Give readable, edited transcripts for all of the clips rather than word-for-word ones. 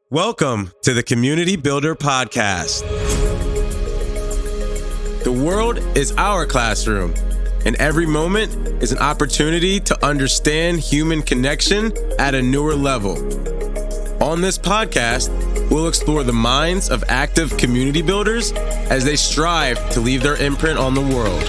Welcome to the Community Builder Podcast. The world is our classroom, and every moment is an opportunity to understand human connection at a newer level. On this podcast, we'll explore the minds of active community builders as they strive to leave their imprint on the world.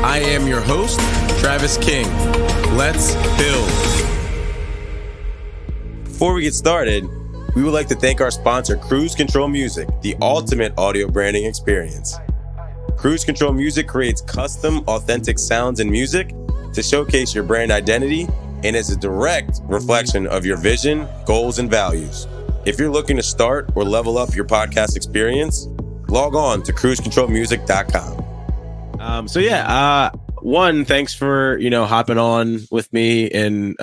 I am your host, Travis King. Let's build. Before we get started, we would like to thank our sponsor, Cruise Control Music, the ultimate audio branding experience. Cruise Control Music creates custom, authentic sounds and music to showcase your brand identity and is a direct reflection of your vision, goals, and values. If you're looking to start or level up your podcast experience, log on to cruisecontrolmusic.com. Thanks for, hopping on with me and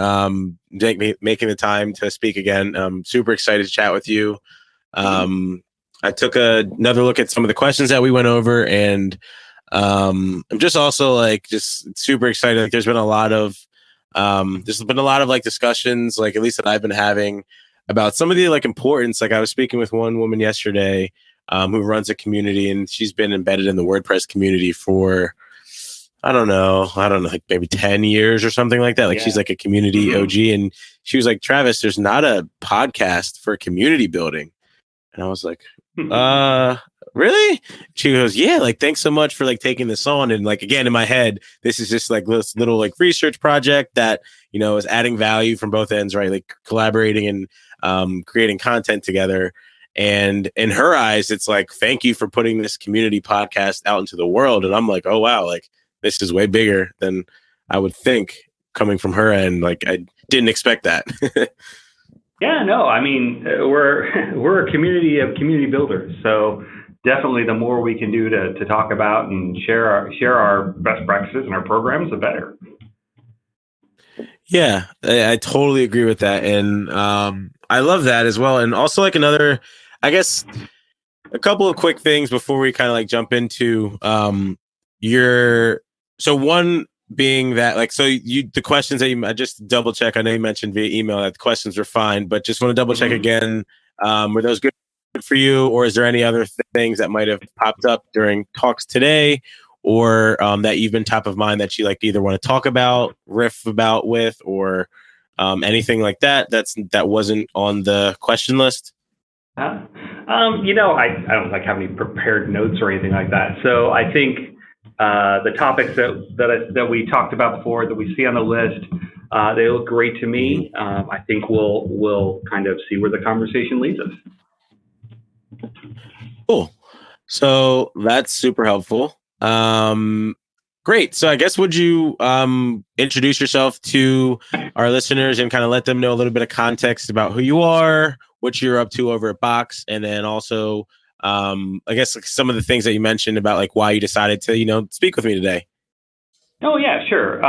making the time to speak again. I'm super excited to chat with you. I took another look at some of the questions that we went over, and I'm just also just super excited. There's been a lot of discussions, at least that I've been having about some of the importance. I was speaking with one woman yesterday who runs a community, and she's been embedded in the WordPress community for, I don't know, maybe 10 years or something like that. She's a community OG. And she was like, Travis, there's not a podcast for community building. And I was like, really? She goes, yeah, thanks so much for taking this on. And again, in my head, this is just this little research project that, is adding value from both ends, right? Collaborating and creating content together. And in her eyes, it's thank you for putting this community podcast out into the world. And I'm like, oh, wow, this is way bigger than I would think coming from her end. I didn't expect that. Yeah, no, we're a community of community builders. So definitely the more we can do to talk about and share our best practices and our programs, the better. Yeah, I totally agree with that. And I love that as well. And also another, I guess, a couple of quick things before we kind of jump into so one being that the questions that I just double check. I know you mentioned via email that the questions were fine, but just want to double check again. Were those good for you, or is there any other things that might have popped up during talks today, or that you've been top of mind that you either want to talk about, riff about with, or anything like that that wasn't on the question list? I don't have any prepared notes or anything like that. So I think the topics that we talked about before that we see on the list, they look great to me. I think we'll kind of see where the conversation leads us. Cool. So that's super helpful. Great. So I guess, would you introduce yourself to our listeners and kind of let them know a little bit of context about who you are, what you're up to over at Box, and then also, I guess, some of the things that you mentioned about why you decided to, speak with me today. Oh, yeah, sure.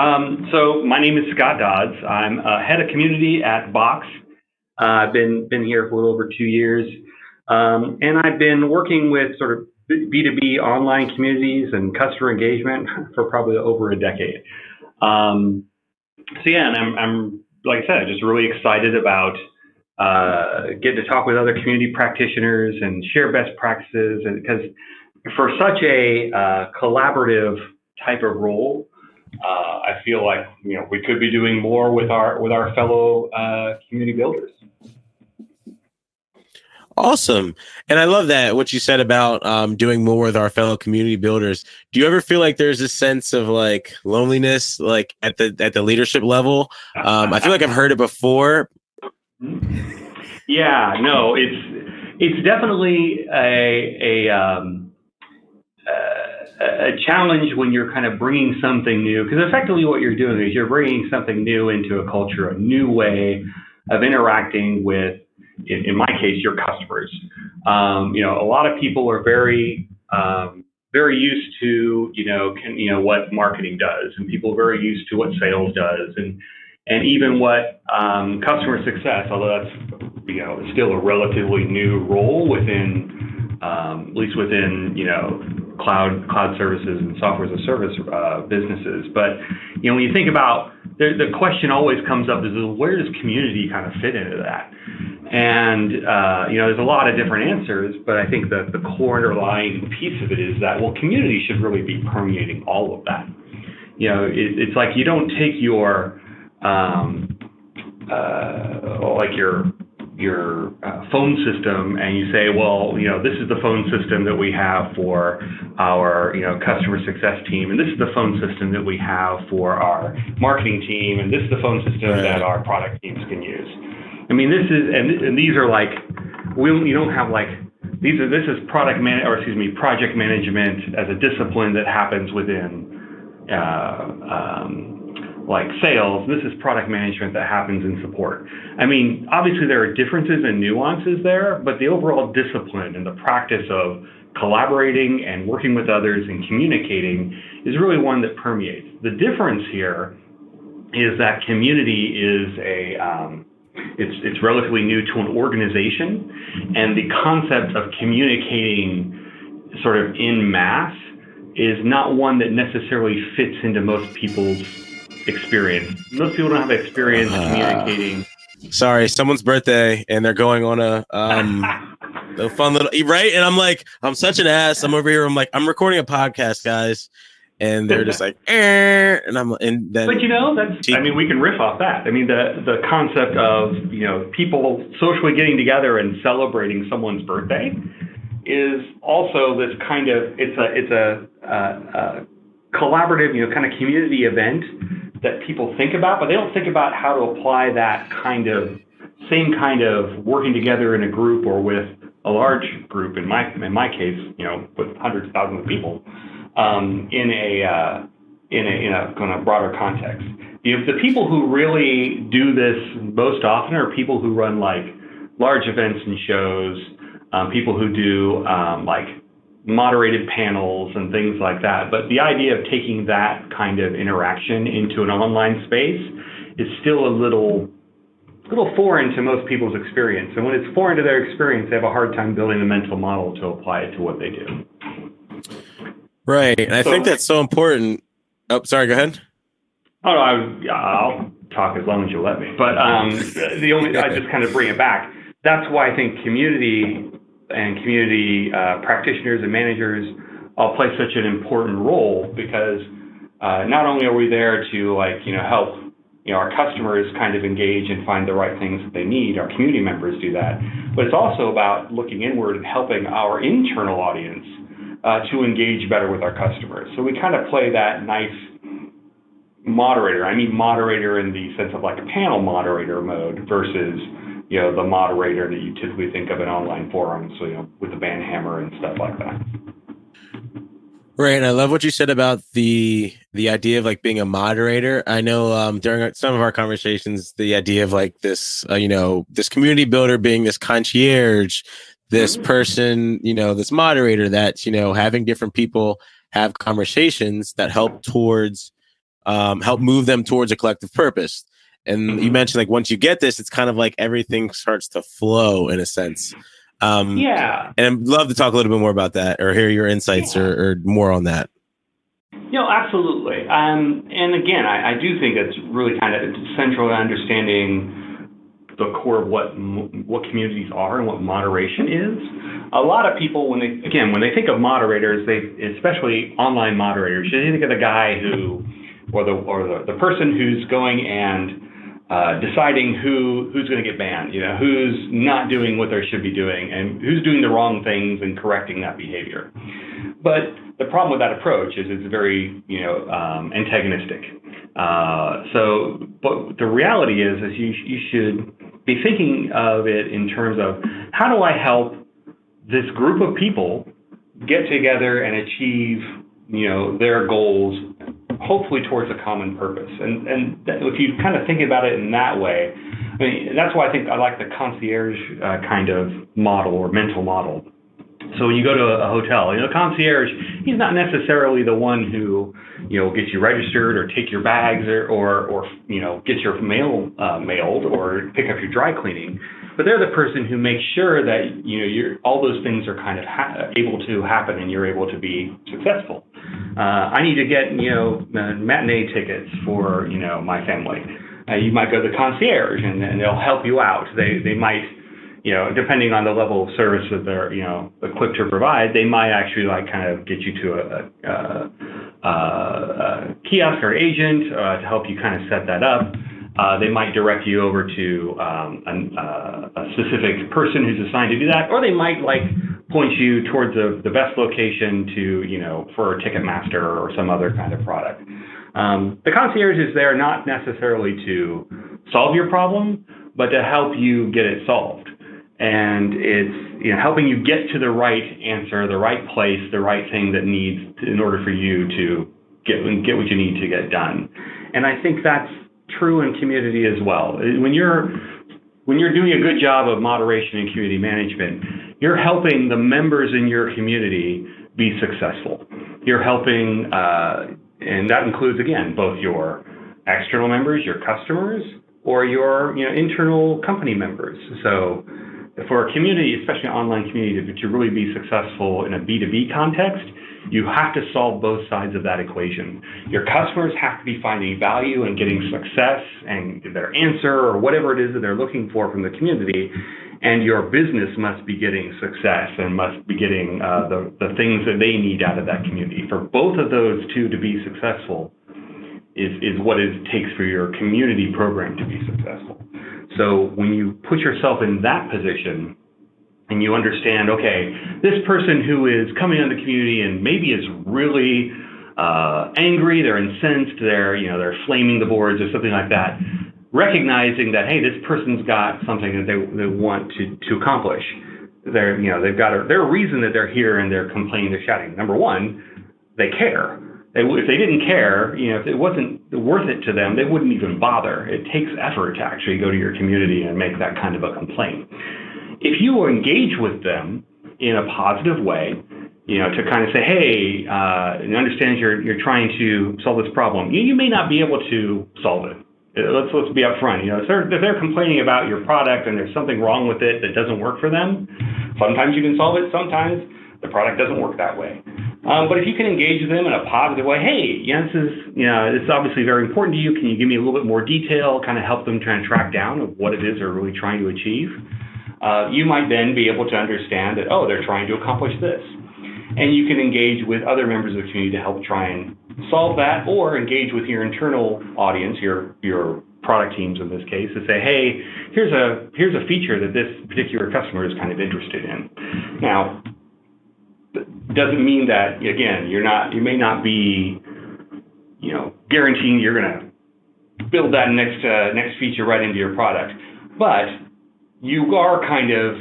So my name is Scott Dodds. I'm head of community at Box. I've been here for a little over 2 years. And I've been working with sort of B2B online communities and customer engagement for probably over a decade. And I'm like I said, just really excited about getting to talk with other community practitioners and share best practices. And because for such a collaborative type of role, I feel like we could be doing more with our fellow community builders. Awesome. And I love that, what you said about doing more with our fellow community builders. Do you ever feel like there's a sense of loneliness at the leadership level? I feel like I've heard it before. Yeah, no, it's definitely a challenge when you're kind of bringing something new, because effectively what you're doing is you're bringing something new into a culture, a new way of interacting with, in my case, your customers. A lot of people are very used to, what marketing does, and people are very used to what sales does. And and even what customer success, although that's still a relatively new role within, at least within cloud services and software as a service businesses. But when you think about the question always comes up is, where does community kind of fit into that? And there's a lot of different answers, but I think that the core underlying piece of it is that, well, community should really be permeating all of that. It's like you don't take your phone system and you say, well, this is the phone system that we have for our customer success team, and this is the phone system that we have for our marketing team, and this is the phone system that our product teams can use. I mean, this is and these are like you don't have like these are this is project management as a discipline that happens within like sales. This is product management that happens in support. I mean, obviously there are differences and nuances there, but the overall discipline and the practice of collaborating and working with others and communicating is really one that permeates. The difference here is that community is it's relatively new to an organization, and the concept of communicating sort of in mass is not one that necessarily fits into most people's experience. Most people don't have experience communicating. Sorry, someone's birthday, and they're going on a fun little right. And I'm like, I'm such an ass. I'm over here. I'm like, I'm recording a podcast, guys, and they're just like, and I'm, and then. But that's. I mean, we can riff off that. I mean, the concept of people socially getting together and celebrating someone's birthday is also this kind of it's a collaborative kind of community event that people think about, but they don't think about how to apply that same kind of working together in a group or with a large group. In my case, with hundreds of thousands of people, in a kind of broader context. The people who really do this most often are people who run like large events and shows, people who do like moderated panels and things like that. But the idea of taking that kind of interaction into an online space is still a little foreign to most people's experience. And when it's foreign to their experience, they have a hard time building a mental model to apply it to what they do. Right. And I think that's so important. Oh, sorry, go ahead. Oh, no, I'll talk as long as you let me. But I just kind of bring it back. That's why I think community and community practitioners and managers all play such an important role, because not only are we there to help our customers kind of engage and find the right things that they need, our community members do that, but it's also about looking inward and helping our internal audience to engage better with our customers. So we kind of play that nice moderator. I mean moderator in the sense of like a panel moderator mode versus the moderator that you typically think of in online forums, so with the band hammer and stuff like that. Right, and I love what you said about the idea of like being a moderator. I know during some of our conversations, the idea of like this, this community builder being this concierge, this person, this moderator that's, having different people have conversations that help move them towards a collective purpose. And you mentioned like once you get this, it's kind of like everything starts to flow in a sense. Yeah. And I'd love to talk a little bit more about that, or hear your insights or more on that. Absolutely. And again, I do think it's really kind of central to understanding the core of what communities are and what moderation is. A lot of people, when they think of moderators, especially online moderators, they think of the guy or the person who's going and deciding who's going to get banned, who's not doing what they should be doing, and who's doing the wrong things and correcting that behavior. But the problem with that approach is it's very, antagonistic. But the reality is you should be thinking of it in terms of, how do I help this group of people get together and achieve, their goals, hopefully towards a common purpose. And if you kind of think about it in that way, I mean, that's why I think I like the concierge kind of model or mental model. So when you go to a hotel, concierge, he's not necessarily the one who, gets you registered or take your bags or get your mail mailed or pick up your dry cleaning. But they're the person who makes sure that, all those things are kind of able to happen and you're able to be successful. I need to get, matinee tickets for, my family. You might go to the concierge and they'll help you out. They might, depending on the level of service that they're, equipped to provide, they might actually kind of get you to a kiosk or agent to help you kind of set that up. They might direct you over to a specific person who's assigned to do that, or they might point you towards the best location to, for Ticketmaster or some other kind of product. The concierge is there not necessarily to solve your problem, but to help you get it solved. And it's helping you get to the right answer, the right place, the right thing that needs in order for you to get what you need to get done. And I think that's true in community as well. When you're doing a good job of moderation and community management, you're helping the members in your community be successful. You're helping, and that includes, again, both your external members, your customers, or your internal company members. So for a community, especially an online community, to really be successful in a B2B context, you have to solve both sides of that equation. Your customers have to be finding value and getting success and their answer or whatever it is that they're looking for from the community. And your business must be getting success and must be getting the things that they need out of that community. For both of those two to be successful is what it takes for your community program to be successful. So when you put yourself in that position and you understand, okay, this person who is coming on the community and maybe is really angry, they're incensed, they're flaming the boards or something like that, recognizing that, hey, this person's got something that they want to accomplish. They've got their reason that they're here and they're complaining, they're shouting. Number one, they care. If they didn't care, if it wasn't worth it to them, they wouldn't even bother. It takes effort to actually go to your community and make that kind of a complaint. If you engage with them in a positive way, to kind of say, hey, and understand you're trying to solve this problem, you may not be able to solve it. Let's be upfront. If they're complaining about your product and there's something wrong with it that doesn't work for them, sometimes you can solve it. Sometimes the product doesn't work that way. But if you can engage with them in a positive way, hey, this is obviously very important to you. Can you give me a little bit more detail? Kind of help them try and track down of what it is they're really trying to achieve. You might then be able to understand that, they're trying to accomplish this. And you can engage with other members of the community to help try and solve that, or engage with your internal audience, your product teams in this case, to say, hey, here's a feature that this particular customer is kind of interested in. Now, doesn't mean that, again, you may not be, guaranteeing you're going to build that next feature right into your product, but you are kind of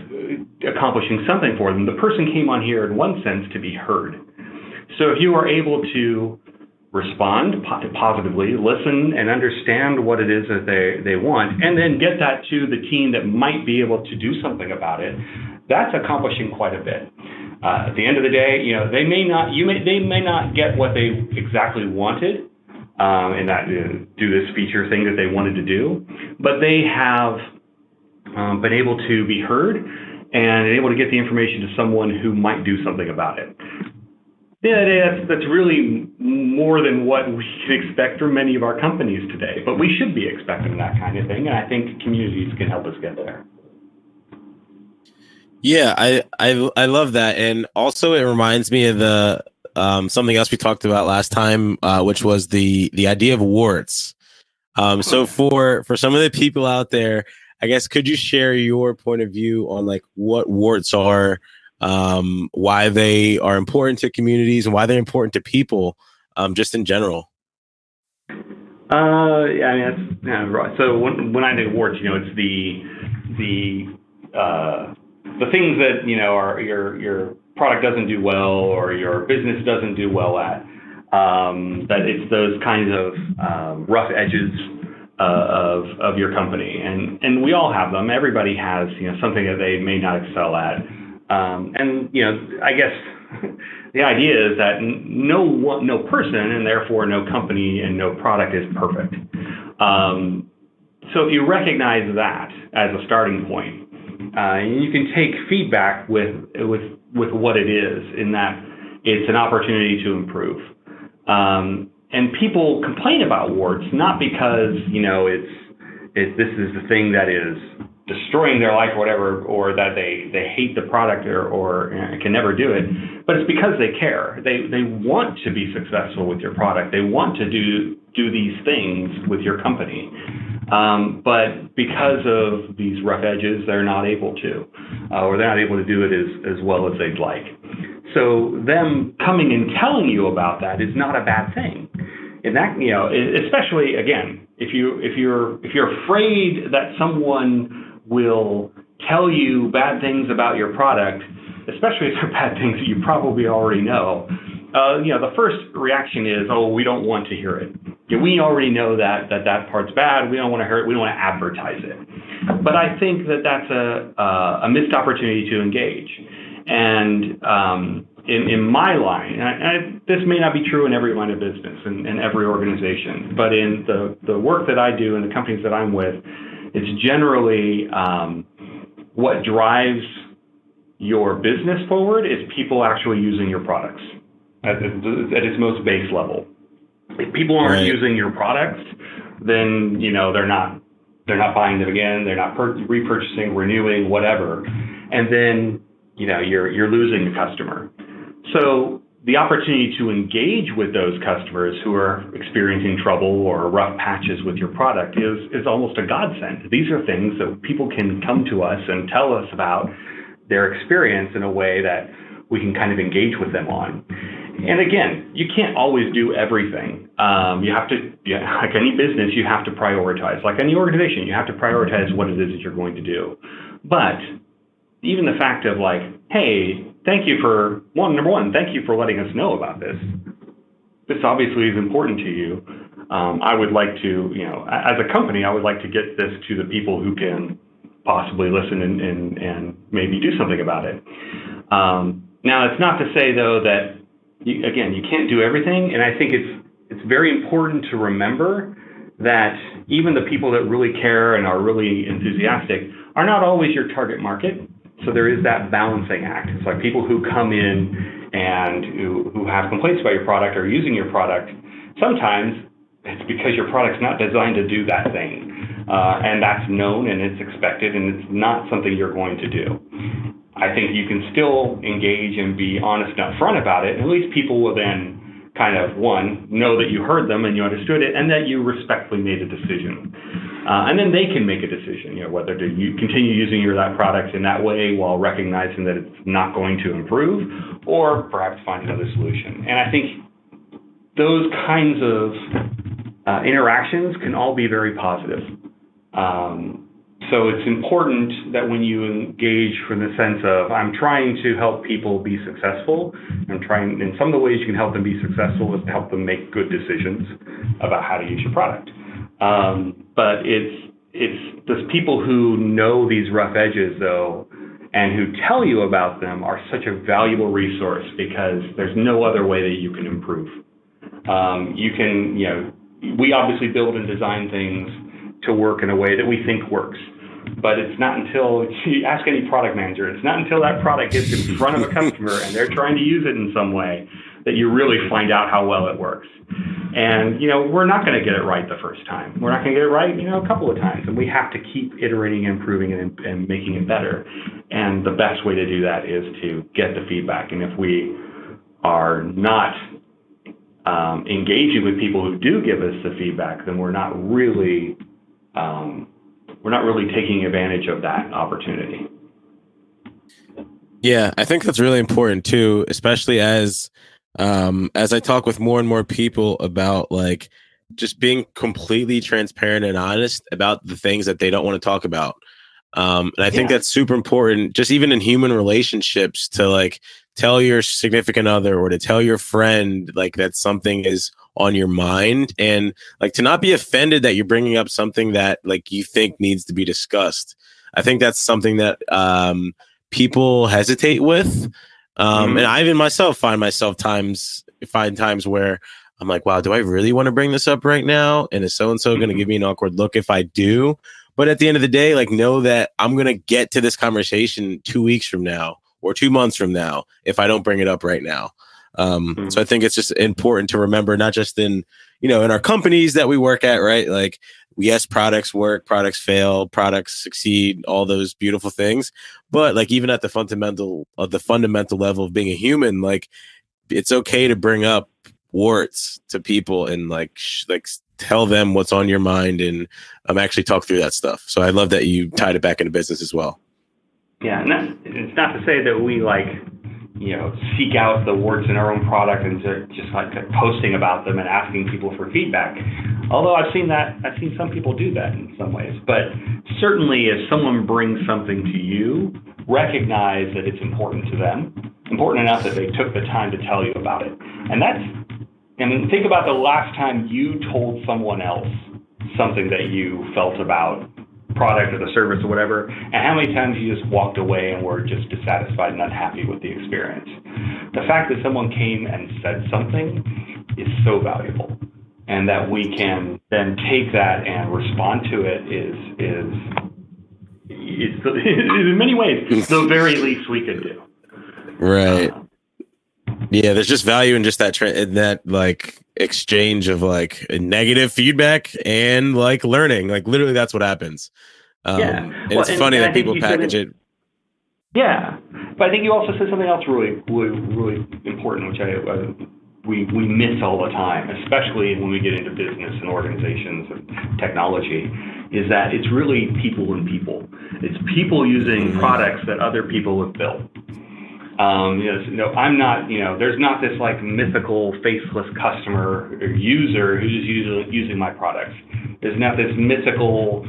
accomplishing something for them. The person came on here in one sense to be heard. So if you are able to respond positively, listen and understand what it is that they want, and then get that to the team that might be able to do something about it, that's accomplishing quite a bit. At the end of the day, they may not get what they exactly wanted, and that do this feature thing that they wanted to do, but they have been able to be heard and able to get the information to someone who might do something about it. That's really more than what we can expect from many of our companies today, but we should be expecting that kind of thing, and I think communities can help us get there. Yeah, I love that, and also it reminds me of the something else we talked about last time, which was the idea of warts. So for some of the people out there, I guess, could you share your point of view on what warts are, why they are important to communities, and why they're important to people, just in general? That's right. So when I think warts, it's the things that are your product doesn't do well or your business doesn't do well at. That it's those kinds of rough edges of your company, and we all have them. Everybody has something that they may not excel at. And I guess the idea is that no person, and therefore no company and no product, is perfect. So if you recognize that as a starting point, you can take feedback with what it is, in that it's an opportunity to improve. And people complain about warts not because this is the thing that is destroying their life or whatever, or that they hate the product or can never do it, but it's because they care. They want to be successful with your product. They want to do these things with your company. But because of these rough edges, they're not able to, or they're not able to do it as well as they'd like. So them coming and telling you about that is not a bad thing. And that, especially again, if you're afraid that someone will tell you bad things about your product, especially if they're bad things that you probably already know, the first reaction is, oh, we don't want to hear it. We already know that part's bad. We don't want to hear it. We don't want to advertise it. But I think that that's a missed opportunity to engage. And in my line, and this may not be true in every line of business and every organization, but in the work that I do and the companies that I'm with, it's generally what drives your business forward is people actually using your products at its most base level. If people aren't using your products, then they're not buying them again. They're not repurchasing, renewing, whatever, and then you're losing the customer. So the opportunity to engage with those customers who are experiencing trouble or rough patches with your product is almost a godsend. These are things that people can come to us and tell us about their experience in a way that we can kind of engage with them on. And again, you can't always do everything. You have to, like any business, you have to prioritize. Like any organization, you have to prioritize what it is that you're going to do. But even the fact of like, hey, thank you for number one, thank you for letting us know about this. This obviously is important to you. I would like to, as a company, I would like to get this to the people who can possibly listen and maybe do something about it. Now, it's not to say though that you can't do everything, and I think it's very important to remember that even the people that really care and are really enthusiastic are not always your target market. So there is that balancing act. It's like people who come in and who have complaints about your product or using your product. Sometimes it's because your product's not designed to do that thing, and that's known and it's expected, and it's not something you're going to do. I think you can still engage and be honest and upfront about it. And at least people will then kind of, one, know that you heard them and you understood it, and that you respectfully made a decision. And then they can make a decision, whether to continue using that product in that way while recognizing that it's not going to improve, or perhaps find another solution. And I think those kinds of interactions can all be very positive. So it's important that when you engage from the sense of, I'm trying to help people be successful, and some of the ways you can help them be successful is to help them make good decisions about how to use your product. But it's those people who know these rough edges though, and who tell you about them are such a valuable resource, because there's no other way that you can improve. We obviously build and design things to work in a way that we think works. But it's not until, you ask any product manager, it's not until that product gets in front of a customer and they're trying to use it in some way that you really find out how well it works. And, we're not going to get it right the first time. We're not going to get it right, a couple of times. And we have to keep iterating, improving, and making it better. And the best way to do that is to get the feedback. And if we are not engaging with people who do give us the feedback, then we're not really taking advantage of that opportunity. Yeah, I think that's really important too, especially as I talk with more and more people about like just being completely transparent and honest about the things that they don't want to talk about. And I think that's super important, just even in human relationships, to like tell your significant other or to tell your friend like that something is on your mind, and like to not be offended that you're bringing up something that like you think needs to be discussed. I think that's something that people hesitate with. And I even myself find times where I'm like, wow, do I really want to bring this up right now? And is so-and-so going to give me an awkward look if I do? But at the end of the day, like, know that I'm going to get to this conversation 2 weeks from now or 2 months from now if I don't bring it up right now. So I think it's just important to remember, not just in our companies that we work at, right? Like, yes, products work, products fail, products succeed, all those beautiful things. But like, even at the fundamental level of being a human, like, it's okay to bring up warts to people and like tell them what's on your mind and actually talk through that stuff. So I love that you tied it back into business as well. Yeah, and it's not to say that we seek out the warts in our own product and just like posting about them and asking people for feedback. Although I've seen some people do that in some ways. But certainly, if someone brings something to you, recognize that it's important to them, important enough that they took the time to tell you about it. And think about the last time you told someone else something that you felt about product or the service or whatever, and how many times you just walked away and were just dissatisfied and unhappy with the experience. The fact that someone came and said something is so valuable, and that we can then take that and respond to it is in many ways the very least we can do. Right. Yeah, there's just value in just that like exchange of like negative feedback and like learning. Like, literally, that's what happens. And it's funny that people package it. Yeah, but I think you also said something else really, really, really important, which we miss all the time, especially when we get into business and organizations and technology, is that it's really people and people. It's people using products that other people have built. I'm not, there's not this like mythical faceless customer or user who's using my products. There's not this mythical,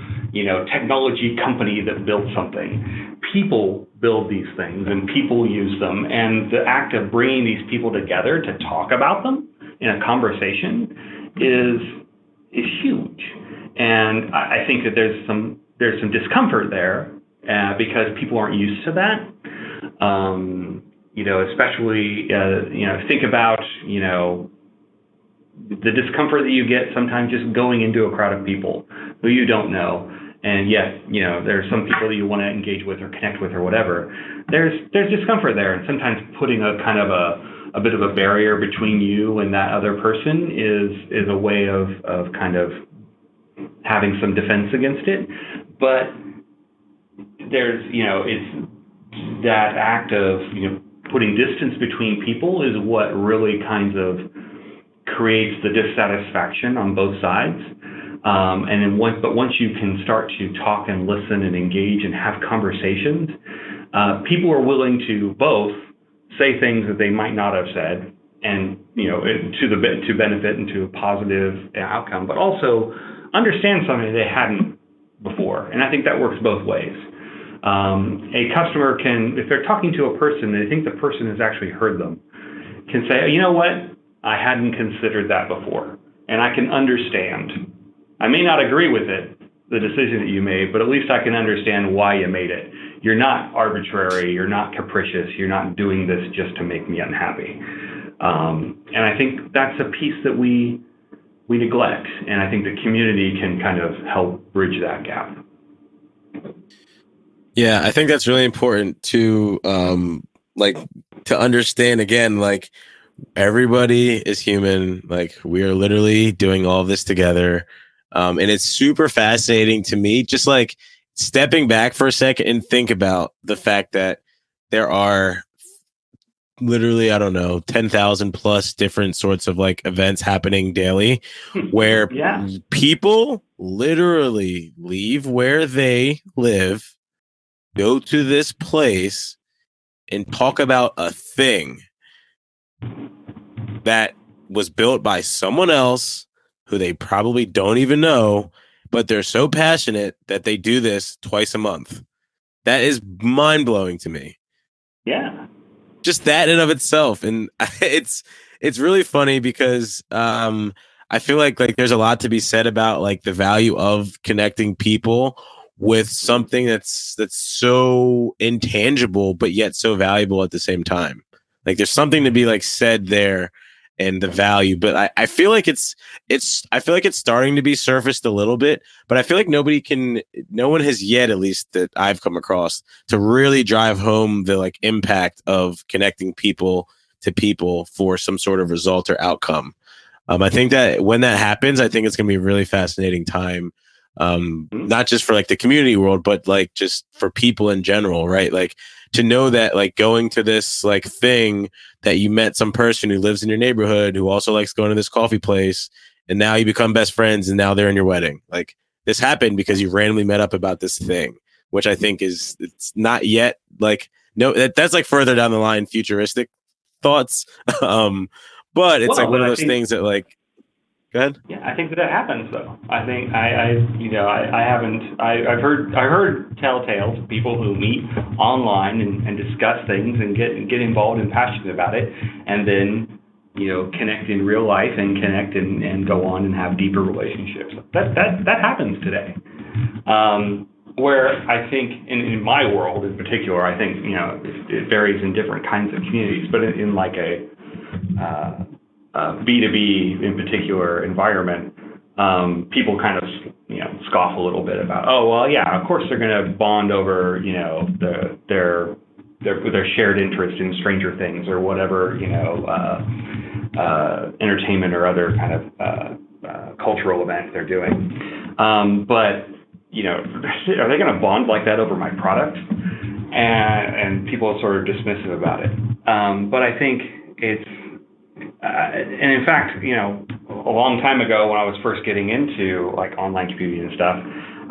technology company that built something. People build these things and people use them. And the act of bringing these people together to talk about them in a conversation is huge. And I think that there's some discomfort there because people aren't used to that. Especially, think about, the discomfort that you get sometimes just going into a crowd of people who you don't know. And yet, there are some people that you want to engage with or connect with or whatever. There's discomfort there. And sometimes putting a kind of a bit of a barrier between you and that other person is a way of kind of having some defense against it. But there's, it's that act of, putting distance between people is what really kind of creates the dissatisfaction on both sides. But once you can start to talk and listen and engage and have conversations, people are willing to both say things that they might not have said, and to benefit and to a positive outcome, but also understand something they hadn't before. And I think that works both ways. A customer can, if they're talking to a person, they think the person has actually heard them, can say, you know what, I hadn't considered that before, and I can understand. I may not agree with it, the decision that you made, but at least I can understand why you made it. You're not arbitrary, you're not capricious, you're not doing this just to make me unhappy. And I think that's a piece that we neglect, and I think the community can kind of help bridge that gap. Yeah, I think that's really important to to understand, again, like, everybody is human. Like, we are literally doing all of this together. And it's super fascinating to me, just like stepping back for a second and think about the fact that there are literally, 10,000 plus different sorts of like events happening daily where people literally leave where they live, go to this place, and talk about a thing that was built by someone else who they probably don't even know, but they're so passionate that they do this twice a month. That is mind-blowing to me. Yeah. Just that in of itself. And it's really funny because I feel like there's a lot to be said about like the value of connecting people with something that's so intangible but yet so valuable at the same time. Like there's something to be like said there, and the value, but I feel like it's I feel like it's starting to be surfaced a little bit, but I feel like no one has yet, at least that I've come across, to really drive home the like impact of connecting people to people for some sort of result or outcome. I think that when that happens, I think it's going to be a really fascinating time, not just for like the community world, but like just for people in general, right? Like to know that like going to this like thing that you met some person who lives in your neighborhood who also likes going to this coffee place, and now you become best friends, and now they're in your wedding. Like this happened because you randomly met up about this thing, which I think it's not yet like, no, that's like further down the line, futuristic thoughts. But it's like one of those things that like, go ahead. Yeah, I think that happens though. I think I've heard telltales of people who meet online and discuss things and get involved and passionate about it, and then connect in real life and connect and go on and have deeper relationships. That happens today. Where I think in my world in particular, I think it varies in different kinds of communities, but in like a B2B in particular environment, people kind of scoff a little bit about, oh well, yeah, of course they're going to bond over their shared interest in Stranger Things or whatever entertainment or other kind of cultural event they're doing, but are they going to bond like that over my product? And people are sort of dismissive about it, but I think it's and in fact, a long time ago when I was first getting into like online community and stuff,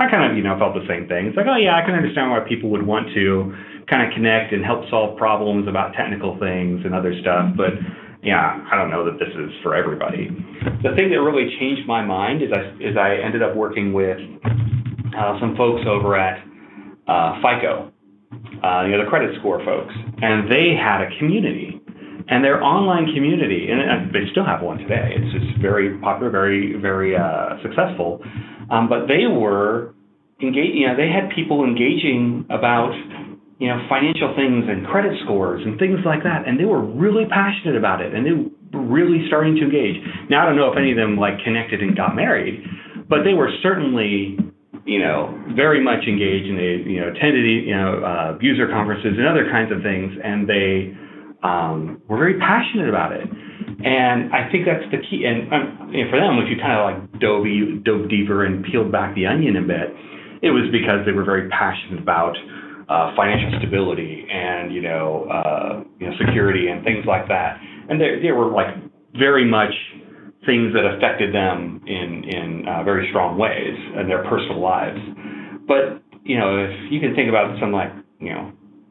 I kind of, felt the same thing. It's like, oh yeah, I can understand why people would want to kind of connect and help solve problems about technical things and other stuff. But yeah, I don't know that this is for everybody. The thing that really changed my mind is I ended up working with some folks over at FICO, the credit score folks, and they had a community. And their online community, and they still have one today, it's just very popular, very, very successful. But they were engaged, they had people engaging about, financial things and credit scores and things like that. And they were really passionate about it. And they were really starting to engage. Now, I don't know if any of them like connected and got married, but they were certainly, very much engaged, and they, attended, user conferences and other kinds of things. And they were very passionate about it, and I think that's the key. And for them, if you kind of like dove deeper and peeled back the onion a bit, it was because they were very passionate about financial stability and security and things like that. And they were like very much things that affected them in very strong ways in their personal lives. But if you can think about some like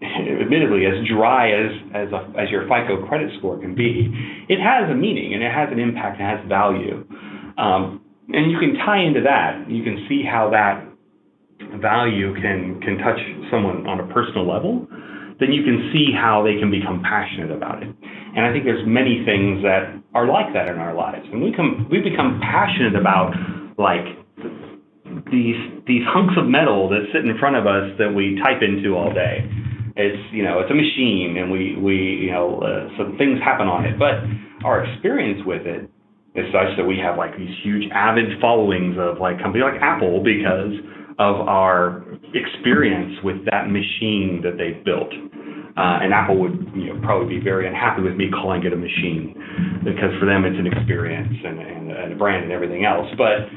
admittedly as dry as your FICO credit score can be, it has a meaning and it has an impact, it has value, and you can tie into that. You can see how that value can touch someone on a personal level. Then you can see how they can become passionate about it. And I think there's many things that are like that in our lives, and we become passionate about like these hunks of metal that sit in front of us that we type into all day. It's it's a machine, and we some things happen on it, but our experience with it is such that we have like these huge avid followings of like companies like Apple because of our experience with that machine that they've built. And Apple would probably be very unhappy with me calling it a machine, because for them it's an experience and a brand and everything else. But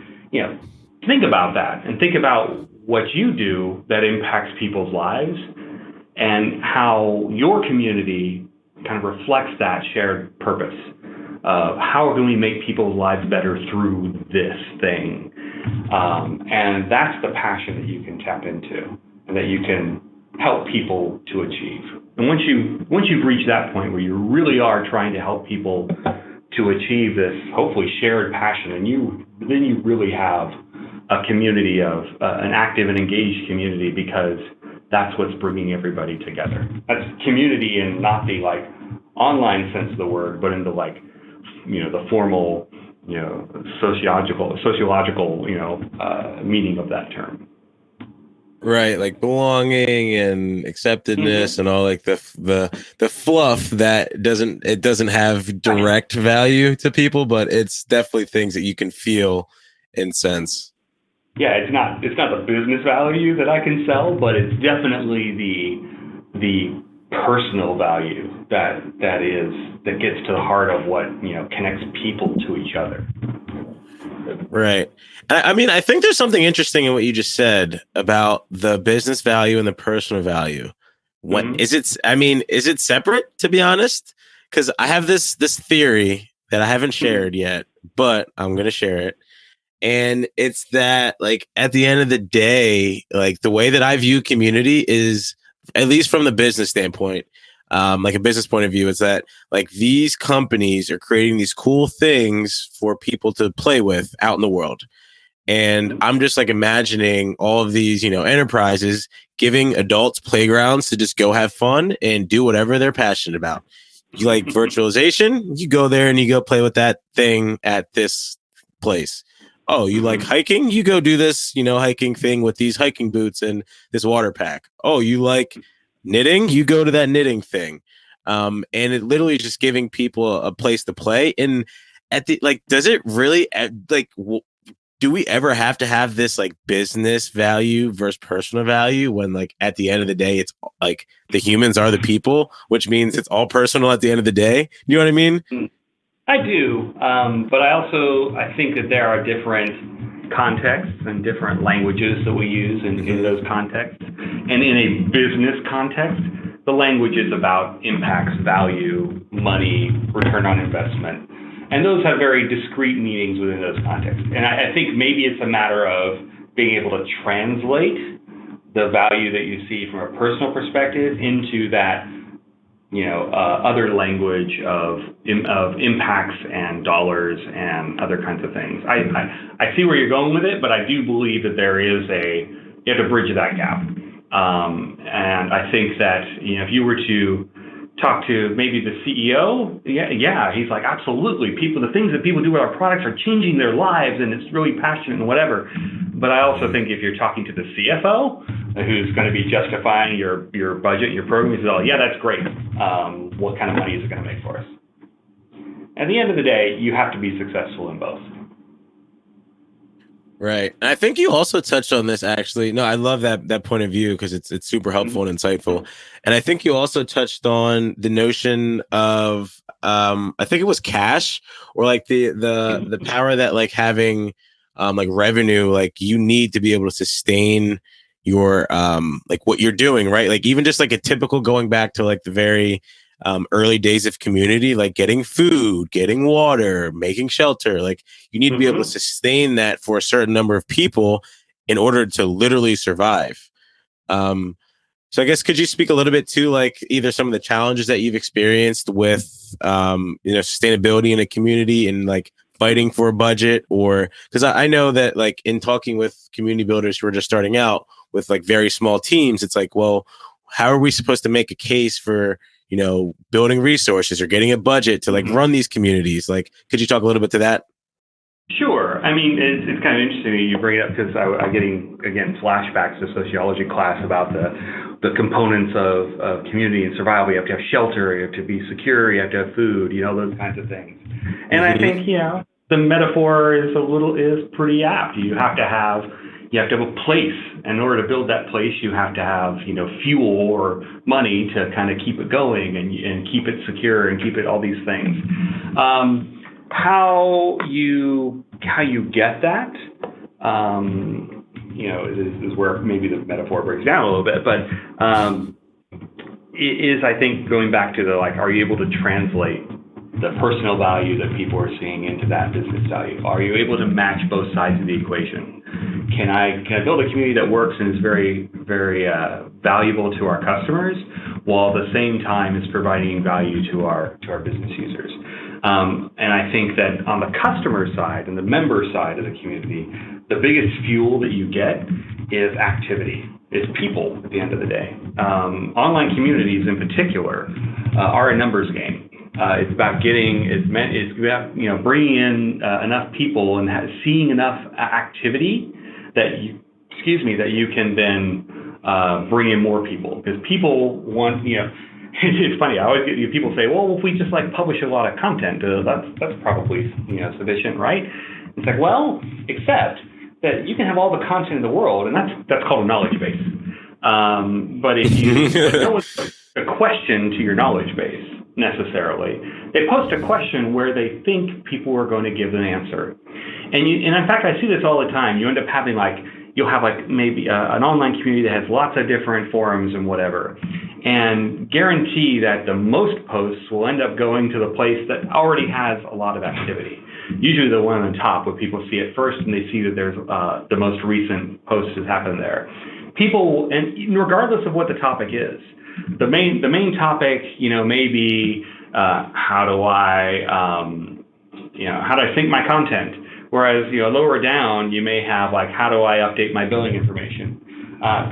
think about that, and think about what you do that impacts people's lives, and how your community kind of reflects that shared purpose of how can we make people's lives better through this thing. And that's the passion that you can tap into and that you can help people to achieve. And once you've reached that point where you really are trying to help people to achieve this hopefully shared passion, and then you really have a community of an active and engaged community, because that's what's bringing everybody together. That's community in not the like online sense of the word, but in the like, the formal, sociological, meaning of that term. Right, like belonging and acceptedness Hmm. and all like the fluff that doesn't have Right. direct value to people, but it's definitely things that you can feel and sense. Yeah, it's not the business value that I can sell, but it's definitely the personal value that gets to the heart of what connects people to each other. Right. I mean, I think there's something interesting in what you just said about the business value and the personal value. What is Hmm. it? I mean, is it separate, to be honest? Because I have this theory that I haven't shared yet, but I'm gonna share it. And it's that, like, at the end of the day, like, the way that I view community is, at least from the business standpoint, like a business point of view, is that, like, these companies are creating these cool things for people to play with out in the world. And I'm just like imagining all of these, enterprises giving adults playgrounds to just go have fun and do whatever they're passionate about. You like virtualization, you go there and you go play with that thing at this place. Oh, you like Hmm. hiking, you go do this, hiking thing with these hiking boots and this water pack. Oh, you like knitting, you go to that knitting thing. And it literally just giving people a place to play. And at the, like, does it really, like, do we ever have to have this like business value versus personal value when, like, at the end of the day, it's like the humans are the people, which means it's all personal at the end of the day? You know what I mean? I do, but I think that there are different contexts and different languages that we use in Mm-hmm. those contexts. And in a business context, the language is about impacts, value, money, return on investment. And those have very discrete meanings within those contexts. And I think maybe it's a matter of being able to translate the value that you see from a personal perspective into that other language of impacts and dollars and other kinds of things. I see where you're going with it, but I do believe that you have to bridge that gap. And I think that if you were to talk to maybe the CEO, yeah, he's like, absolutely, the things that people do with our products are changing their lives, and it's really passionate and whatever. But I also think if you're talking to the CFO, who's going to be justifying your budget, your program, he says, oh yeah, that's great. What kind of money is it going to make for us? At the end of the day, you have to be successful in both. Right. And I think you also touched on this, actually. No, I love that point of view because it's super helpful and insightful. And I think you also touched on the notion of, I think it was cash, or like the power that, like, having like revenue, like, you need to be able to sustain your like what you're doing, right? Like, even just like a typical, going back to like the very early days of community, like getting food, getting water, making shelter. Like, you need to be able to Mm-hmm. sustain that for a certain number of people in order to literally survive. Um, so I guess, could you speak a little bit to, like, either some of the challenges that you've experienced with, sustainability in a community and, like, fighting for a budget? Or because I know that, like, in talking with community builders who are just starting out with like very small teams, it's like, well, how are we supposed to make a case for, building resources or getting a budget to, like, Mm-hmm. run these communities? Like, could you talk a little bit to that? Sure. I mean, it's kind of interesting you bring it up because I'm getting, again, flashbacks to sociology class about the components of community and survival. You have to have shelter, you have to be secure, you have to have food, those kinds of things. And I Mm-hmm. think, the metaphor is pretty apt. You have to have a place. In order to build that place, you have to have, fuel or money to kind of keep it going and keep it secure and keep it all these things. How you get that, is where maybe the metaphor breaks down a little bit. But is, I think, going back to the, like, are you able to translate the personal value that people are seeing into that business value? Are you able to match both sides of the equation? Can I build a community that works and is very, very valuable to our customers, while at the same time is providing value to our business users? And I think that on the customer side and the member side of the community, the biggest fuel that you get is activity. It's people at the end of the day. Online communities in particular are a numbers game. It's about bringing in enough people and seeing enough activity that you can then bring in more people, because people want, it's funny. I always get people say, well, if we just like publish a lot of content, that's probably sufficient, right? It's like, well, except that you can have all the content in the world, and that's called a knowledge base. But if no one puts a question to your knowledge base necessarily, they post a question where they think people are going to give an answer. And in fact, I see this all the time. You end up having you'll have maybe an online community that has lots of different forums and whatever, and guarantee that the most posts will end up going to the place that already has a lot of activity. Usually the one on the top, where people see it first and they see that there's the most recent post has happened there. People, and regardless of what the topic is, the main topic, may be how do I sync my content. Whereas, lower down, you may have how do I update my billing information?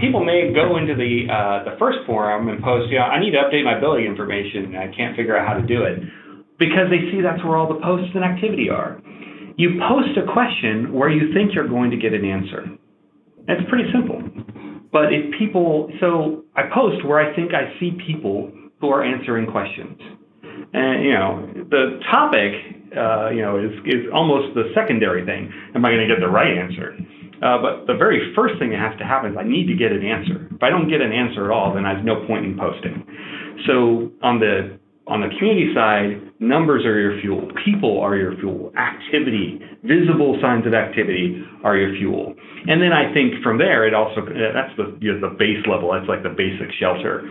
People may go into the first forum and post, I need to update my billing information, and I can't figure out how to do it, because they see that's where all the posts and activity are. You post a question where you think you're going to get an answer. It's pretty simple. But so I post where I think I see people who are answering questions. And, the topic, is almost the secondary thing. Am I going to get the right answer? But the very first thing that has to happen is I need to get an answer. If I don't get an answer at all, then I have no point in posting. So on the community side, numbers are your fuel. People are your fuel. Activity, visible signs of activity are your fuel. And then I think from there, that's the base level. That's like the basic shelter.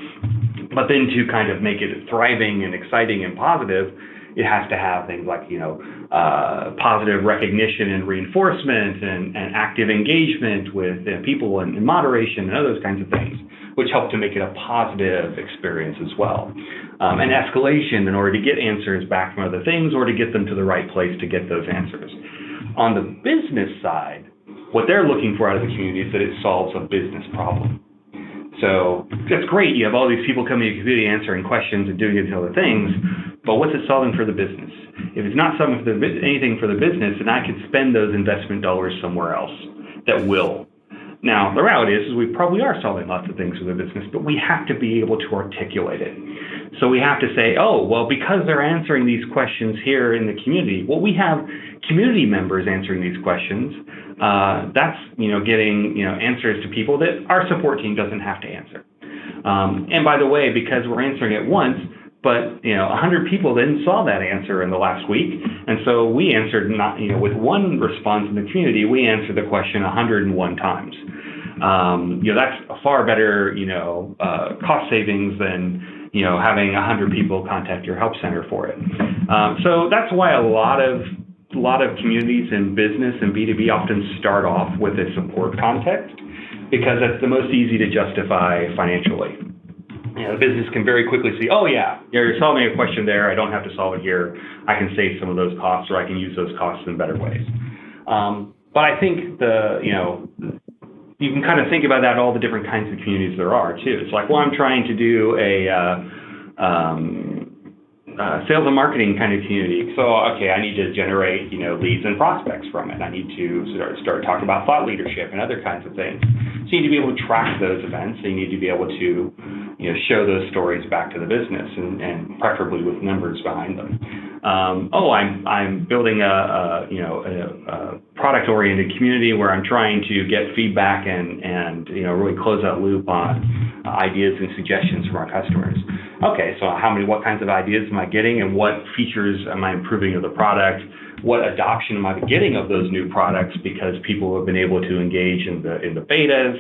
But then to kind of make it thriving and exciting and positive, it has to have things like, positive recognition and reinforcement and active engagement with people and moderation and other kinds of things, which help to make it a positive experience as well. And escalation in order to get answers back from other things or to get them to the right place to get those answers. On the business side, what they're looking for out of the community is that it solves a business problem. So that's great. You have all these people coming to your community answering questions and doing these other things, but what's it solving for the business? If it's not solving anything for the business, then I could spend those investment dollars somewhere else that will. Now, the reality is we probably are solving lots of things for the business, but we have to be able to articulate it. So we have to say, because they're answering these questions here in the community, we have community members answering these questions. That's, getting, answers to people that our support team doesn't have to answer. And by the way, because we're answering it once, but 100 people then saw that answer in the last week, and so we answered with one response in the community, we answered the question 101 times. That's a far better cost savings than having 100 people contact your help center for it. So that's why a lot of communities in business and B2B often start off with a support context, because that's the most easy to justify financially. The business can very quickly see, you're solving a question there. I don't have to solve it here. I can save some of those costs, or I can use those costs in better ways. But I think you can kind of think about that, all the different kinds of communities there are too. It's like, I'm trying to do a sales and marketing kind of community. So, I need to generate, leads and prospects from it. I need to start talking about thought leadership and other kinds of things. So you need to be able to track those events. So you need to be able to, show those stories back to the business and preferably with numbers behind them. I'm building a product-oriented community where I'm trying to get feedback and really close that loop on ideas and suggestions from our customers. Okay, so what kinds of ideas am I getting, and what features am I improving of the product? What adoption am I getting of those new products because people have been able to engage in the betas?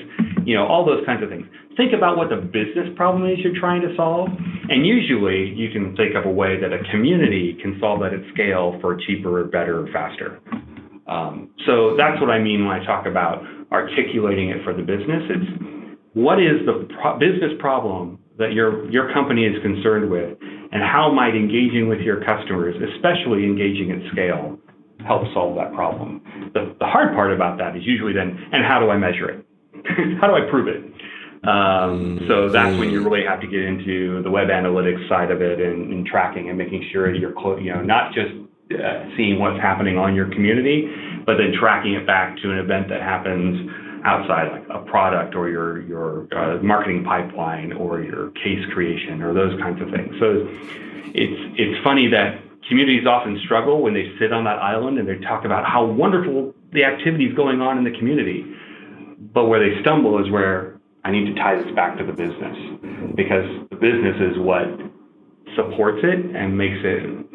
All those kinds of things. Think about what the business problem is you're trying to solve, and usually you can think of a way that a community can solve that at scale for cheaper, better, faster. So that's what I mean when I talk about articulating it for the business. It's what is the business problem that your company is concerned with, and how might engaging with your customers, especially engaging at scale, help solve that problem? The hard part about that is usually then, and how do I measure it? How do I prove it? So that's when you really have to get into the web analytics side of it and tracking and making sure you're not just seeing what's happening on your community, but then tracking it back to an event that happens outside, like a product or your marketing pipeline or your case creation or those kinds of things. So it's funny that communities often struggle when they sit on that island and they talk about how wonderful the activity is going on in the community. But where they stumble is where I need to tie this back to the business, because the business is what supports it and makes it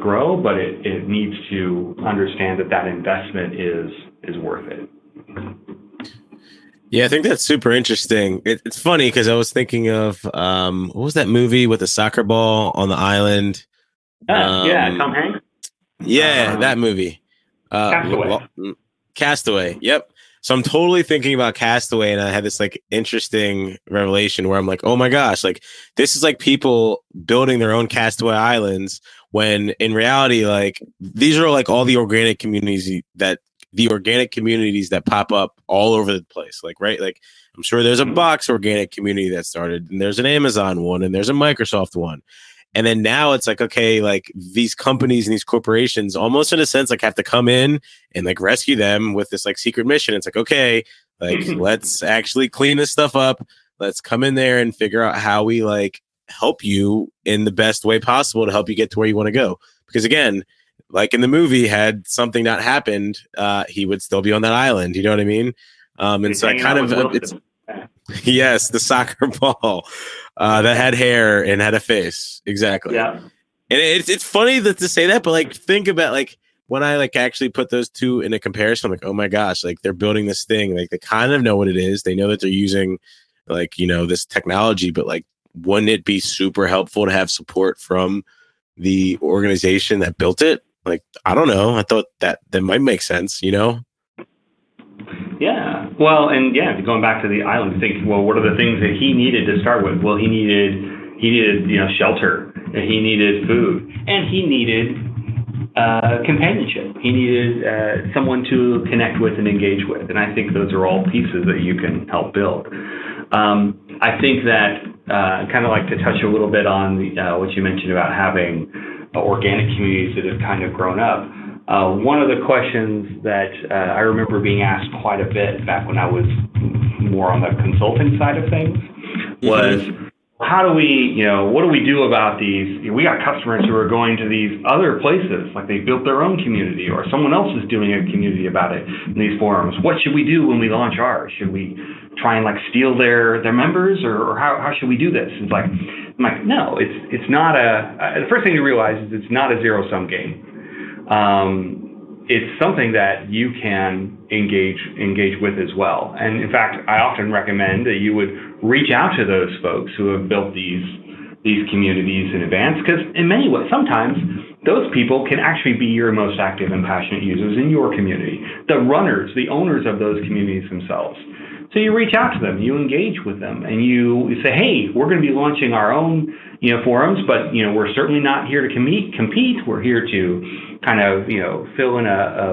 grow, but it needs to understand that investment is worth it. Yeah, I think that's super interesting. It's funny because I was thinking of what was that movie with the soccer ball on the island? Tom Hanks. Yeah, that movie. Castaway. Castaway. Yep. So I'm totally thinking about Castaway, and I had this like interesting revelation where I'm like, oh my gosh, like this is like people building their own Castaway islands, when in reality, like these are like all the organic communities that pop up all over the place. Like, right. Like I'm sure there's a Box organic community that started, and there's an Amazon one, and there's a Microsoft one. And then now it's like, okay, like these companies and these corporations almost in a sense like have to come in and like rescue them with this like secret mission. It's like, okay, like let's actually clean this stuff up. Let's come in there and figure out how we like help you in the best way possible to help you get to where you want to go. Because again, like in the movie, had something not happened, he would still be on that island. You know what I mean? And so I kind of, yes, the soccer ball that had hair and had a face. Exactly. Yeah. And it's funny to say that, but like think about like when I like actually put those two in a comparison, I'm like, oh my gosh, like they're building this thing. Like they kind of know what it is. They know that they're using like, you know, this technology, but like, wouldn't it be super helpful to have support from the organization that built it? Like, I don't know. I thought that might make sense, you know? Yeah. Well, and yeah, going back to the island, think, well, what are the things that he needed to start with? Well, he needed, you know, shelter, and he needed food, and he needed companionship. He needed someone to connect with and engage with. And I think those are all pieces that you can help build. I think that kind of like to touch a little bit on what you mentioned about having organic communities that have kind of grown up. One of the questions that I remember being asked quite a bit back when I was more on the consulting side of things was, how do we, you know, what do we do about these? We got customers who are going to these other places, like they built their own community or someone else is doing a community about it in these forums. What should we do when we launch ours? Should we try and like steal their members, or how should we do this? It's like, I'm like, no, it's not the first thing you realize is it's not a zero-sum game. It's something that you can engage with as well. And in fact, I often recommend that you would reach out to those folks who have built these communities in advance, because in many ways, sometimes those people can actually be your most active and passionate users in your community, the runners, the owners of those communities themselves. So you reach out to them, you engage with them, and you say, hey, we're going to be launching our own, you know, forums, but, you know, we're certainly not here to compete. We're here to kind of, you know, fill in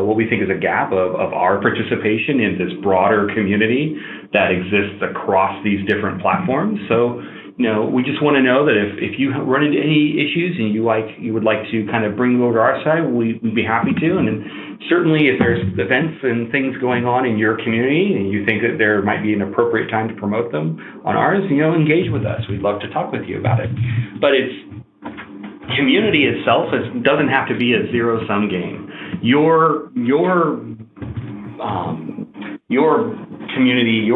what we think is a gap of our participation in this broader community that exists across these different platforms. So, you know, we just want to know that if you run into any issues and you would like to kind of bring them over to our side, we'd be happy to. And then certainly if there's events and things going on in your community and you think that there might be an appropriate time to promote them on ours, you know, engage with us. We'd love to talk with you about it. But community itself doesn't have to be a zero-sum game. Your community,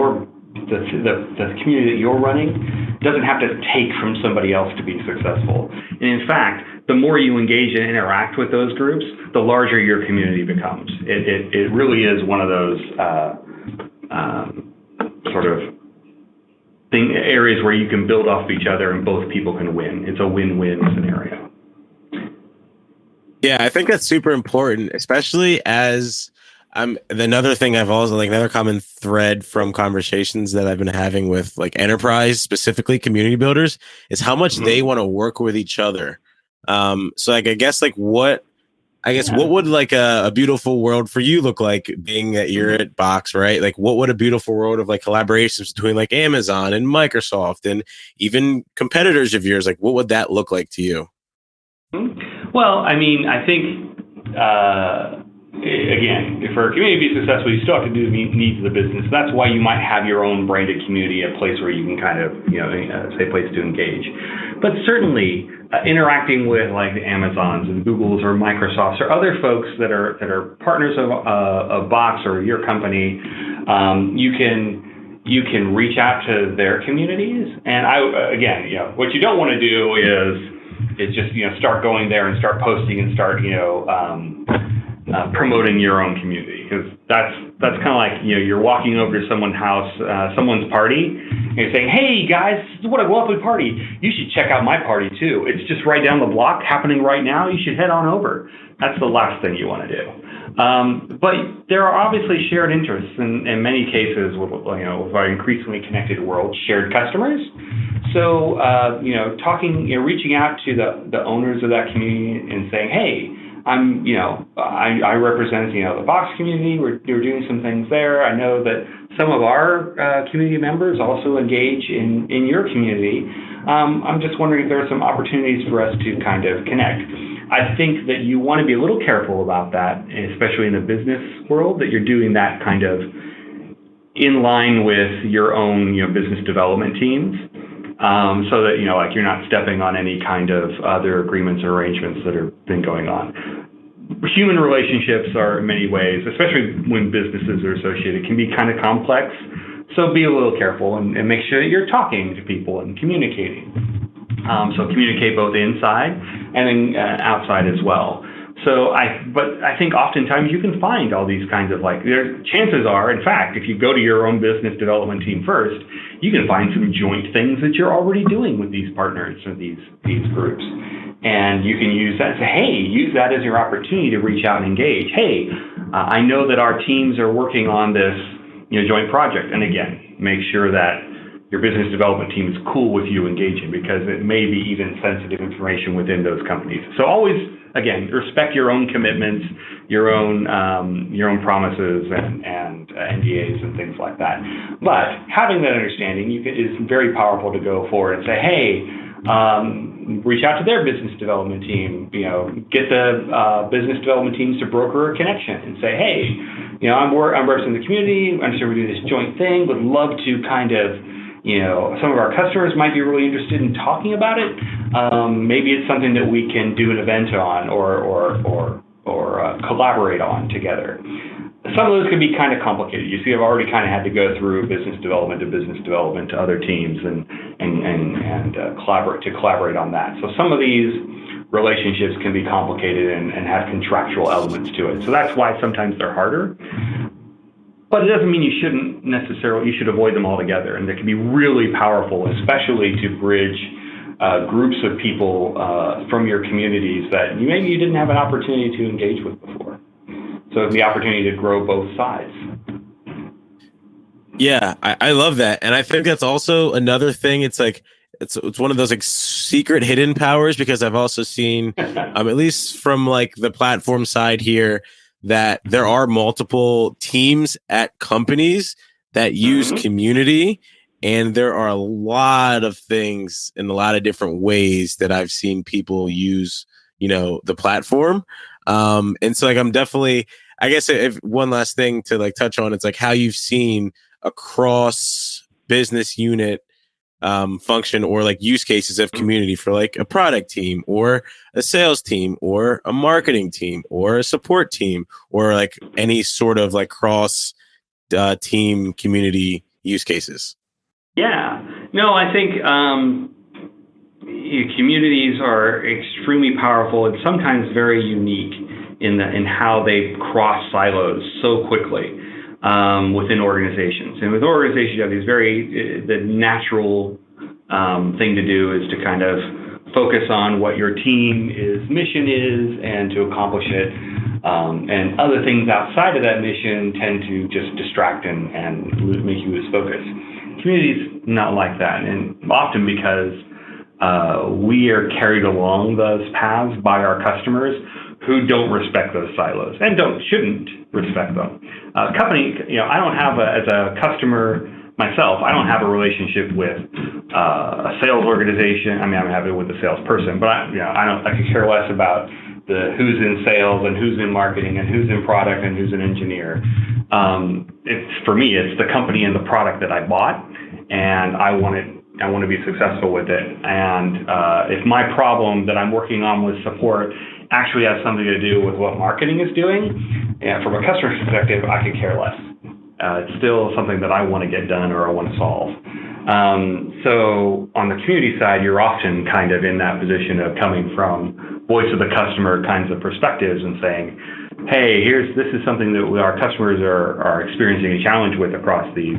the community that you're running doesn't have to take from somebody else to be successful. And in fact, the more you engage and interact with those groups, the larger your community becomes. It really is one of those sort of areas where you can build off each other and both people can win. It's a win-win scenario. Yeah, I think that's super important, especially as another thing I've also like another common thread from conversations that I've been having with like enterprise, specifically community builders, is how much they want to work with each other. So like, I guess what would like a beautiful world for you look like, being that you're at Box, right? Like what would a beautiful world of like collaborations between like Amazon and Microsoft and even competitors of yours, like what would that look like to you? Well, I mean, I think again, for a community to be successful, you still have to do the needs of the business. That's why you might have your own branded community, a place where you can kind of, say, place to engage. But certainly, interacting with like the Amazons and Googles or Microsofts or other folks that are partners of Box or your company, you can reach out to their communities. And what you don't want to do is just start going there and start posting and start promoting your own community, because that's kind of like you're walking over to someone's house, someone's party, and you're saying, "Hey guys, what a lovely party! You should check out my party too. It's just right down the block, happening right now. You should head on over." That's the last thing you want to do. But there are obviously shared interests in many cases with our increasingly connected world, shared customers. So reaching out to the owners of that community and saying, "Hey, I represent, the Box community. We're doing some things there. I know that some of our community members also engage in your community. I'm just wondering if there are some opportunities for us to kind of connect." I think that you want to be a little careful about that, especially in the business world, that you're doing that kind of in line with your own, business development teams. So that, you're not stepping on any kind of other agreements or arrangements that have been going on. Human relationships are in many ways, especially when businesses are associated, can be kind of complex. So be a little careful and make sure that you're talking to people and communicating. So communicate both inside and then outside as well. But I think oftentimes you can find all these kinds of chances are, in fact, if you go to your own business development team first, you can find some joint things that you're already doing with these partners or these groups. And you can use that and say, hey, use that as your opportunity to reach out and engage. Hey, I know that our teams are working on this joint project. And again, make sure that your business development team is cool with you engaging, because it may be even sensitive information within those companies. So always, again, respect your own commitments, your own promises and NDAs and things like that. But having that understanding is very powerful to go forward and say, hey, reach out to their business development team, get the business development teams to broker a connection and say, hey, I'm representing the community, I'm sure we do this joint thing, would love to kind of, some of our customers might be really interested in talking about it. Maybe it's something that we can do an event on or collaborate on together. Some of those can be kind of complicated. You see, I've already kind of had to go through business development to other teams and collaborate on that. So some of these relationships can be complicated and have contractual elements to it. So that's why sometimes they're harder. But it doesn't mean you should avoid them altogether. And they can be really powerful, especially to bridge groups of people from your communities that maybe you didn't have an opportunity to engage with before. So the opportunity to grow both sides. Yeah, I love that. And I think that's also another thing. It's like, it's one of those secret hidden powers, because I've also seen, at least from the platform side here, that there are multiple teams at companies that use community, and there are a lot of things in a lot of different ways that I've seen people use, the platform. And so I'm definitely, I guess if one last thing to touch on, it's how you've seen across business unit function or use cases of community for a product team or a sales team or a marketing team or a support team or any sort of cross team community use cases. Yeah, no, I think communities are extremely powerful and sometimes very unique in how they cross silos so quickly within organizations. And with organizations, you have these the natural thing to do is to kind of focus on what your team's mission is and to accomplish it. And other things outside of that mission tend to just distract and make you lose focus. Community's not like that, and often because we are carried along those paths by our customers who don't respect those silos and shouldn't respect them. Company, I don't have as a customer myself, I don't have a relationship with a sales organization. I mean, I have it with a salesperson, but I could care less about the who's in sales and who's in marketing and who's in product and who's an engineer. For me, it's the company and the product that I bought, and I want to be successful with it. And if my problem that I'm working on with support actually has something to do with what marketing is doing, and from a customer perspective, I could care less. It's still something that I want to get done or I want to solve. So on the community side, you're often kind of in that position of coming from voice of the customer kinds of perspectives and saying, hey, this is something that our customers are experiencing a challenge with across these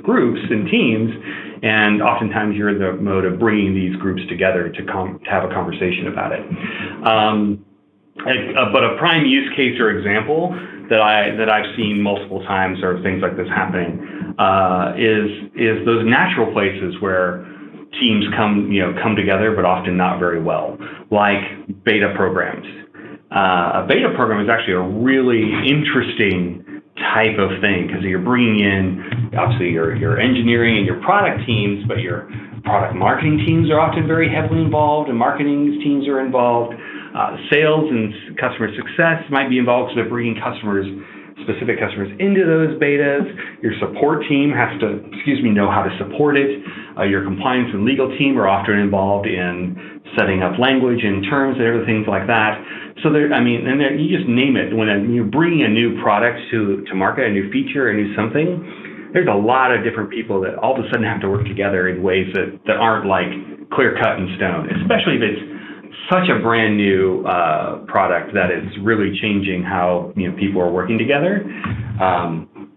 groups and teams. And oftentimes you're in the mode of bringing these groups together to have a conversation about it. But a prime use case or example that I've seen multiple times, or things like this happening, is those natural places where teams come together, but often not very well, like beta programs. A beta program is actually a really interesting type of thing, because you're bringing in obviously your engineering and your product teams, but your product marketing teams are often very heavily involved, and marketing teams are involved. Sales and customer success might be involved, because they're bringing specific customers into those betas. Your support team has to, know how to support it. Your compliance and legal team are often involved in setting up language and terms and everything like that. So you just name it. When you're bringing a new product to market, a new feature, a new something, there's a lot of different people that all of a sudden have to work together in ways that aren't like clear cut in stone, especially if it's such a brand new product that it's really changing how people are working together.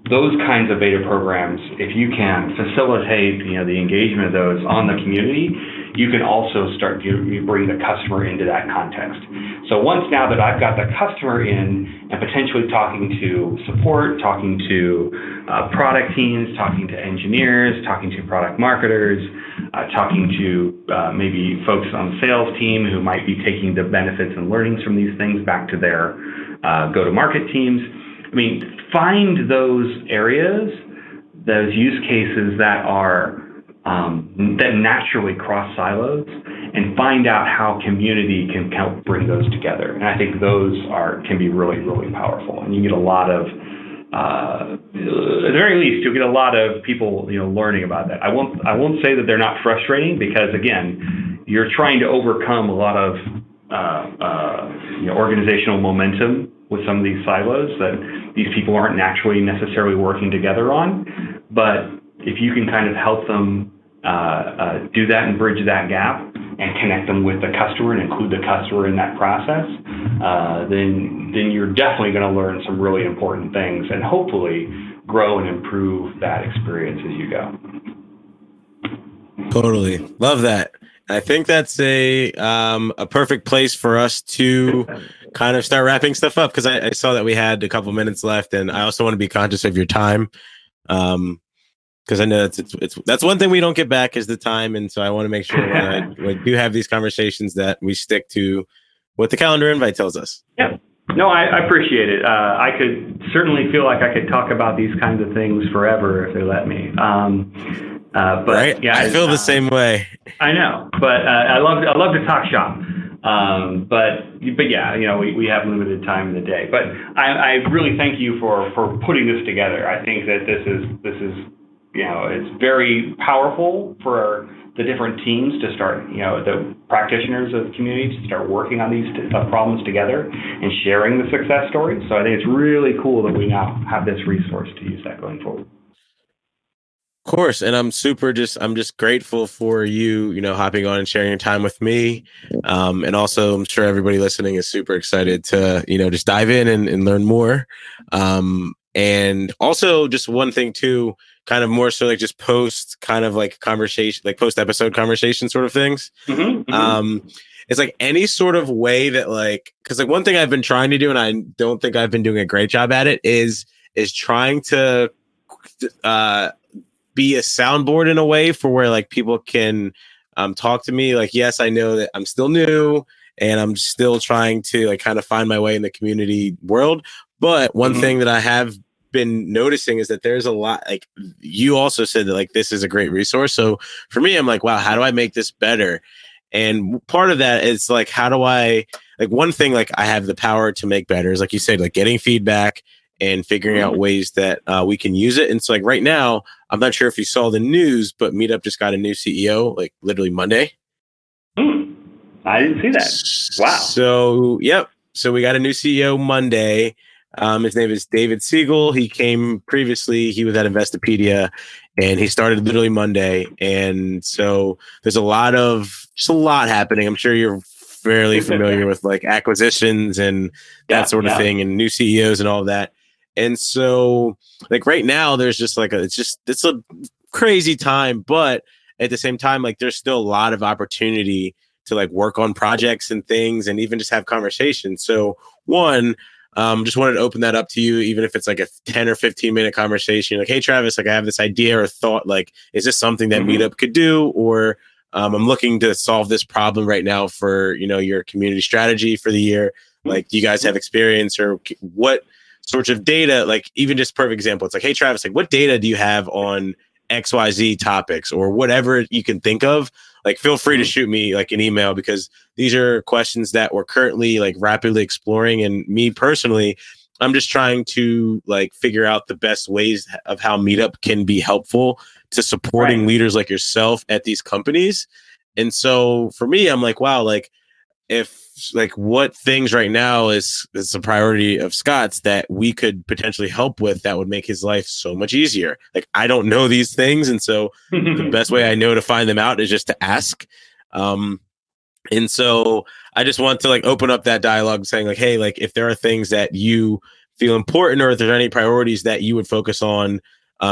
Those kinds of beta programs, if you can facilitate the engagement of those on the community, you can also start to bring the customer into that context. So once now that I've got the customer in and potentially talking to support, talking to product teams, talking to engineers, talking to product marketers, talking to maybe folks on the sales team who might be taking the benefits and learnings from these things back to their go-to-market teams. Find those areas, those use cases that are that naturally cross silos, and find out how community can help bring those together. And I think those can be really, really powerful. And you get a lot of, at the very least, you'll get a lot of people, learning about that. I won't say that they're not frustrating, because again, you're trying to overcome a lot of organizational momentum with some of these silos that these people aren't naturally necessarily working together on. But if you can kind of help them do that and bridge that gap and connect them with the customer and include the customer in that process, then you're definitely going to learn some really important things and hopefully grow and improve that experience as you go. Totally. Love that. I think that's a perfect place for us to kind of start wrapping stuff up, because I saw that we had a couple minutes left, and I also want to be conscious of your time, because I know that's one thing we don't get back is the time, and so I want to make sure when we do have these conversations that we stick to what the calendar invite tells us. Yeah. No, I appreciate it. I could certainly feel like I could talk about these kinds of things forever if they let me. But right? yeah, I feel the same way. I know, but I love to talk shop. But yeah, we have limited time in the day. But I really thank you for putting this together. I think that this is it's very powerful for the different teams to start, the practitioners of the community to start working on these problems together and sharing the success stories. So I think it's really cool that we now have this resource to use that going forward. Of course, and I'm just grateful for you, hopping on and sharing your time with me. And also, I'm sure everybody listening is super excited to, just dive in and learn more. And also, just one thing too, kind of more so like just post kind of like conversation, like post episode conversation sort of things. It's like any sort of way that because one thing I've been trying to do, and I don't think I've been doing a great job at it, is trying to be a soundboard in a way for where people can talk to me. Yes, I know that I'm still new and I'm still trying to kind of find my way in the community world. But one thing that I have been noticing is that there's a lot, you also said that this is a great resource. So for me, I'm wow, how do I make this better? And part of that is how do I like one thing like I have the power to make better is, like you said, like getting feedback and figuring out ways that we can use it. And so like right now, I'm not sure if you saw the news, but Meetup just got a new CEO, like literally Monday. I didn't see that. Wow. So, yep. So we got a new CEO Monday. His name is David Siegel. He came previously, he was at Investopedia, and he started literally Monday. And so there's a lot happening. I'm sure you're fairly familiar with like acquisitions and that sort of thing, and new CEOs and all of that. And so like right now there's just like it's a crazy time, but at the same time, like there's still a lot of opportunity to like work on projects and things and even just have conversations. So one, just wanted to open that up to you, even if it's like a 10 or 15 minute conversation. Like, hey, Travis, like I have this idea or thought, like, is this something that Meetup could do? Or I'm looking to solve this problem right now for, your community strategy for the year. Like, do you guys have experience, or what sorts of data, like even just perfect example. It's like, hey, Travis, like what data do you have on XYZ topics or whatever you can think of? Like, feel free to shoot me like an email, because these are questions that we're currently like rapidly exploring. And me personally, I'm just trying to like figure out the best ways of how Meetup can be helpful to supporting leaders like yourself at these companies. And so for me, I'm like, wow, like if like what things right now is a priority of Scott's that we could potentially help with that would make his life so much easier. Like, I don't know these things. And so the best way I know to find them out is just to ask. And so I just want to like open up that dialogue saying like, hey, like if there are things that you feel important, or if there's any priorities that you would focus on,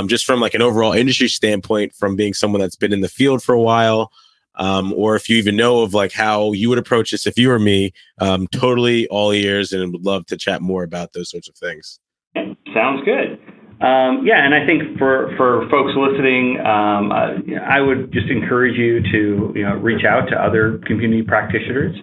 just from like an overall industry standpoint, from being someone that's been in the field for a while, or if you even know of like how you would approach this if you were me, totally all ears, and would love to chat more about those sorts of things. Sounds good. And I think for folks listening, I would just encourage you to reach out to other community practitioners.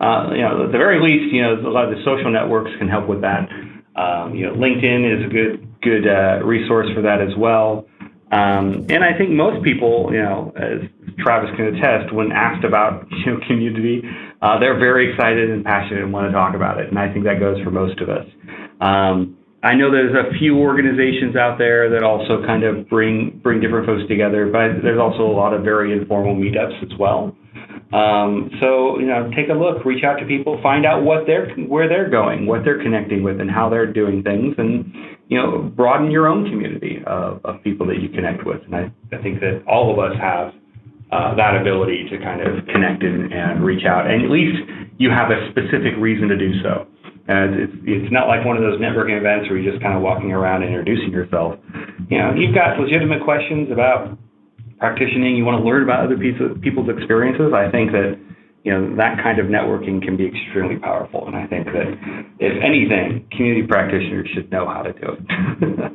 At the very least, a lot of the social networks can help with that. LinkedIn is a good resource for that as well. And I think most people, as Travis can attest, when asked about community, they're very excited and passionate and want to talk about it. And I think that goes for most of us. I know there's a few organizations out there that also kind of bring different folks together, but there's also a lot of very informal meetups as well. So take a look, reach out to people, find out where they're going, what they're connecting with, and how they're doing things, and broaden your own community of people that you connect with. And I think that all of us have that ability to kind of connect and reach out, and at least you have a specific reason to do so. It's not like one of those networking events where you're just kind of walking around introducing yourself. You've got legitimate questions about practicing. You want to learn about other people's experiences. I think that that kind of networking can be extremely powerful. And I think that if anything, community practitioners should know how to do it.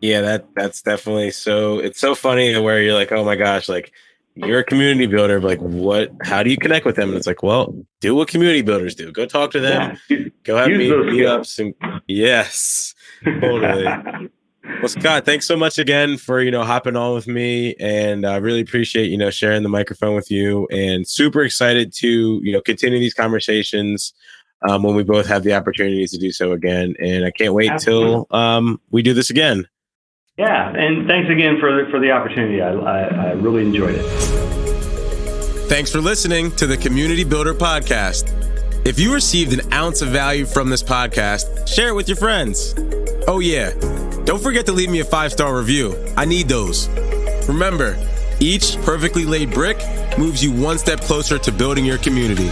Yeah, that's definitely so. It's so funny where you're like, oh my gosh, like you're a community builder, but like how do you connect with them? And it's like, well, do what community builders do. Go talk to them. Yeah. Go have meetups. And yes, totally. Well, Scott, thanks so much again for, hopping on with me, and I really appreciate, sharing the microphone with you, and super excited to, continue these conversations when we both have the opportunities to do so again. And I can't wait till we do this again. Yeah. And thanks again for the opportunity. I really enjoyed it. Thanks for listening to the Community Builder Podcast. If you received an ounce of value from this podcast, share it with your friends. Oh yeah. Don't forget to leave me a 5-star review. I need those. Remember, each perfectly laid brick moves you one step closer to building your community.